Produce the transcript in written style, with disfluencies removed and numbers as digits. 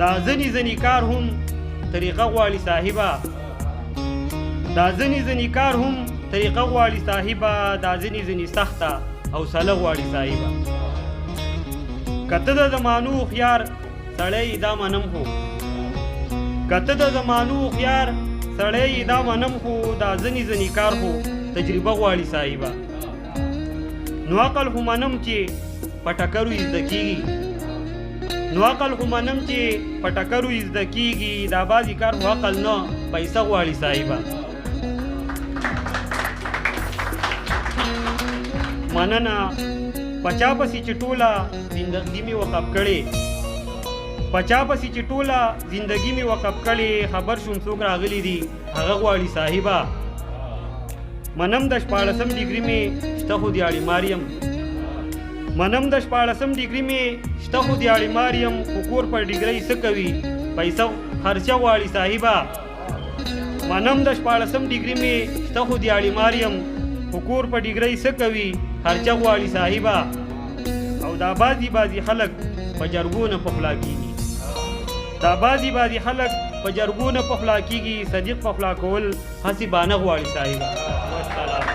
دا ځنې کار هم طریقه غواړي صاحبه، دا ځنې کار هم طریقه غواړي صاحبه، دا ځنې سخته حوصله غواړي صاحبه. که ته د زمانو خيار سړی دا منم خو، که ته د زمانو خيار سړی دا منم خو، دا ځنې کار خو تجربه غواړي صاحبه. نو عقل خو منم چې په ټکرو یې زده کېږي، نو عقل خو منم چې په ټکرو یې زده کېږي، دا بعضې کار خو عقل نه پیسه غواړي صاحبه. مننه پچا پسې چې ټوله زندګي مې وقف کړې، پچا پسې چې ټوله زندګي مې وقف کړې، خبر شوم څوک راغلی دي هغه غواړي صاحبه. منم د 14 ډیګري مې شته خو دیاړي ماریم، منم د 14 ډیګري مې شته خو دیاړي ماریم، خو کور پر ډیګرۍ څه کوي پیسه خرچه غواړي صاحبه. منم د 14 ډیګري مې شته خو دیاړي ماریم، خو کور په ډیګرۍ څه کوي خرچه غواړي صاحبه. او دا بعضې خلک په جرګو نه پخلا کېږي، دا بعضې خلک په جرګو نه پخلا کېږي، صدیق پخلا کول هسې بانه غواړي صاحبه. والسلام.